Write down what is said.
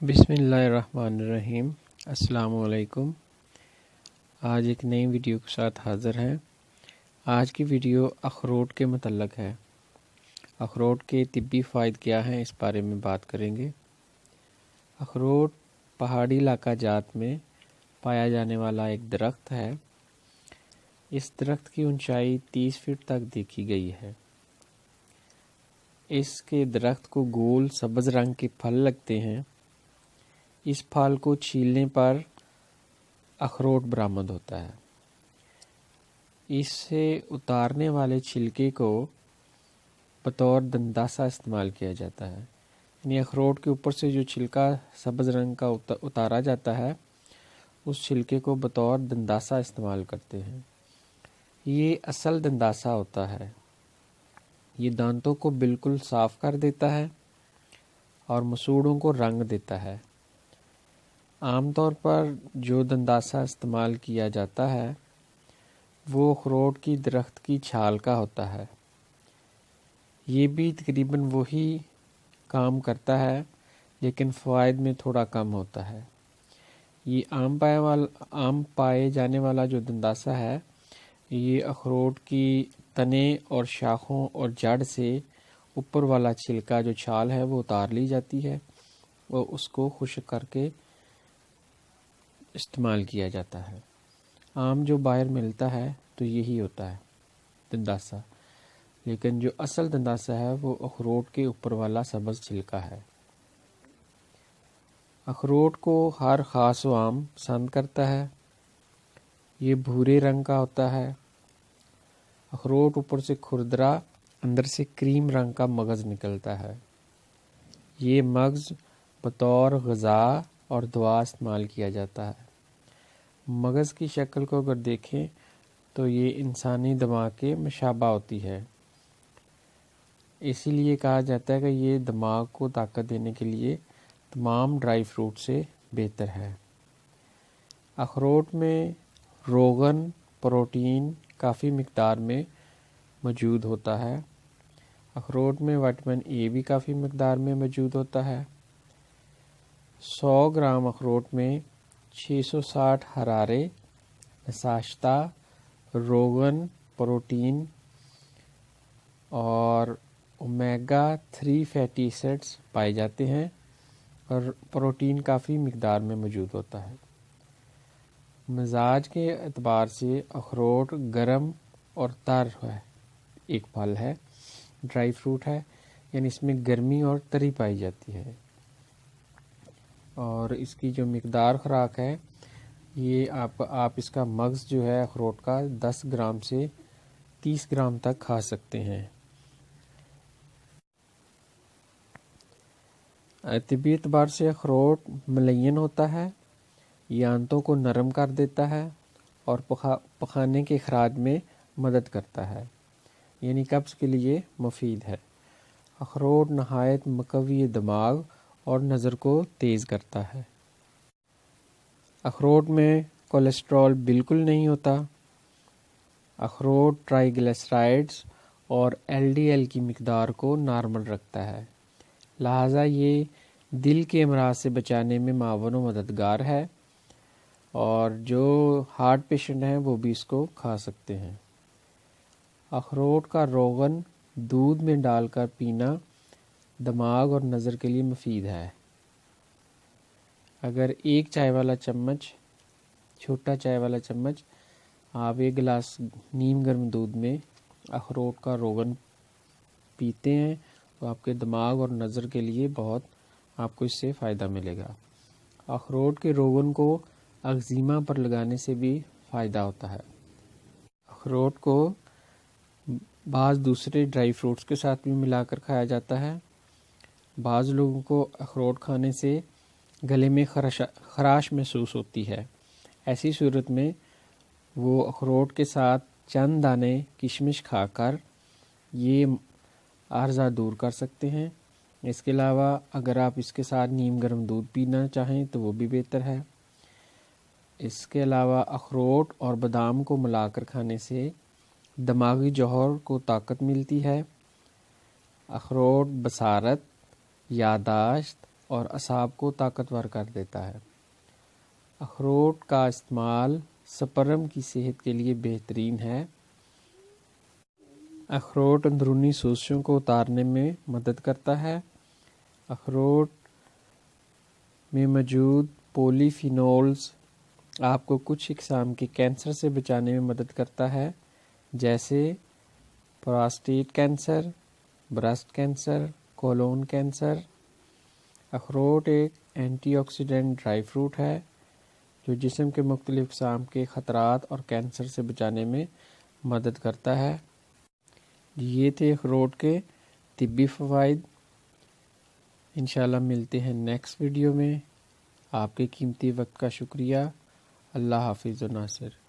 بسم اللہ الرحمن الرحیم۔ السلام علیکم۔ آج ایک نئی ویڈیو کے ساتھ حاضر ہیں۔ آج کی ویڈیو اخروٹ کے متعلق ہے۔ اخروٹ کے طبی فوائد کیا ہیں اس بارے میں بات کریں گے۔ اخروٹ پہاڑی علاقہ جات میں پایا جانے والا ایک درخت ہے۔ اس درخت کی اونچائی 30 فٹ تک دیکھی گئی ہے۔ اس کے درخت کو گول سبز رنگ کے پھل لگتے ہیں۔ اس پھل کو چھیلنے پر اخروٹ برآمد ہوتا ہے۔ اس سے اتارنے والے چھلکے کو بطور دنداسا استعمال کیا جاتا ہے۔ یعنی اخروٹ کے اوپر سے جو چھلکا سبز رنگ کا اتارا جاتا ہے، اس چھلکے کو بطور دنداسا استعمال کرتے ہیں۔ یہ اصل دنداسا ہوتا ہے۔ یہ دانتوں کو بالکل صاف کر دیتا ہے اور مسوڑوں کو رنگ دیتا ہے۔ عام طور پر جو دنداسا استعمال کیا جاتا ہے وہ اخروٹ کی درخت کی چھال کا ہوتا ہے۔ یہ بھی تقریباً وہی کام کرتا ہے لیکن فوائد میں تھوڑا کم ہوتا ہے۔ یہ عام پائے جانے والا جو دنداسا ہے، یہ اخروٹ کی تنے اور شاخوں اور جڑ سے اوپر والا چھلکا جو چھال ہے وہ اتار لی جاتی ہے اور اس کو خشک کر کے استعمال کیا جاتا ہے۔ عام جو باہر ملتا ہے تو یہی ہوتا ہے دنداسا، لیکن جو اصل دنداسا ہے وہ اخروٹ کے اوپر والا سبز چھلکا ہے۔ اخروٹ کو ہر خاص و عام پسند کرتا ہے۔ یہ بھورے رنگ کا ہوتا ہے۔ اخروٹ اوپر سے کھردرا، اندر سے کریم رنگ کا مغز نکلتا ہے۔ یہ مغز بطور غذا اور دوا استعمال کیا جاتا ہے۔ مغز کی شکل کو اگر دیکھیں تو یہ انسانی دماغ کے مشابہ ہوتی ہے۔ اسی لیے کہا جاتا ہے کہ یہ دماغ کو طاقت دینے کے لیے تمام ڈرائی فروٹ سے بہتر ہے۔ اخروٹ میں روغن پروٹین کافی مقدار میں موجود ہوتا ہے۔ اخروٹ میں وٹامن اے بھی کافی مقدار میں موجود ہوتا ہے۔ 100 گرام اخروٹ میں 660 حرارے، نشاستہ، روغن، پروٹین اور اومیگا 3 فیٹی ایسڈز پائے جاتے ہیں اور پروٹین کافی مقدار میں موجود ہوتا ہے۔ مزاج کے اعتبار سے اخروٹ گرم اور تر ہے، ایک پھل ہے، ڈرائی فروٹ ہے، یعنی اس میں گرمی اور تری پائی جاتی ہے۔ اور اس کی جو مقدار خوراک ہے، یہ آپ اس کا مغز جو ہے اخروٹ کا 10 گرام سے 30 گرام تک کھا سکتے ہیں۔ طبی اعتبار سے اخروٹ ملین ہوتا ہے۔ یہ آنتوں کو نرم کر دیتا ہے اور پخانے کے اخراج میں مدد کرتا ہے، یعنی قبض کے لیے مفید ہے۔ اخروٹ نہایت مقوی دماغ اور نظر کو تیز کرتا ہے۔ اخروٹ میں کولیسٹرول بالکل نہیں ہوتا۔ اخروٹ ٹرائی گلیسرائڈز اور LDL کی مقدار کو نارمل رکھتا ہے، لہٰذا یہ دل کے امراض سے بچانے میں معاون و مددگار ہے، اور جو ہارٹ پیشنٹ ہیں وہ بھی اس کو کھا سکتے ہیں۔ اخروٹ کا روغن دودھ میں ڈال کر پینا دماغ اور نظر کے لیے مفید ہے۔ اگر ایک چائے والا چمچ، چھوٹا چائے والا چمچ، آپ 1 گلاس نیم گرم دودھ میں اخروٹ کا روغن پیتے ہیں تو آپ کے دماغ اور نظر کے لیے بہت آپ کو اس سے فائدہ ملے گا۔ اخروٹ کے روغن کو اگزیما پر لگانے سے بھی فائدہ ہوتا ہے۔ اخروٹ کو بعض دوسرے ڈرائی فروٹس کے ساتھ بھی ملا کر کھایا جاتا ہے۔ بعض لوگوں کو اخروٹ کھانے سے گلے میں خراش محسوس ہوتی ہے۔ ایسی صورت میں وہ اخروٹ کے ساتھ چند دانے کشمش کھا کر یہ عارضہ دور کر سکتے ہیں۔ اس کے علاوہ اگر آپ اس کے ساتھ نیم گرم دودھ پینا چاہیں تو وہ بھی بہتر ہے۔ اس کے علاوہ اخروٹ اور بادام کو ملا کر کھانے سے دماغی جوہر کو طاقت ملتی ہے۔ اخروٹ بصارت، یادداشت، اور اعصاب کو طاقتور کر دیتا ہے۔ اخروٹ کا استعمال سپرم کی صحت کے لیے بہترین ہے۔ اخروٹ اندرونی سوزشوں کو اتارنے میں مدد کرتا ہے۔ اخروٹ میں موجود پولی فینولز آپ کو کچھ اقسام کے کینسر سے بچانے میں مدد کرتا ہے، جیسے prostate cancer, breast cancer, Cologne cancer. اخروٹ ایک اینٹی آکسیڈنٹ ڈرائی فروٹ ہے جو جسم کے مختلف اقسام کے خطرات اور کینسر سے بچانے میں مدد کرتا ہے۔ یہ تھے اخروٹ کے طبی فوائد۔ انشاءاللہ ملتے ہیں نیکسٹ ویڈیو میں۔ آپ کے قیمتی وقت کا شکریہ۔ اللہ حافظ و ناصر۔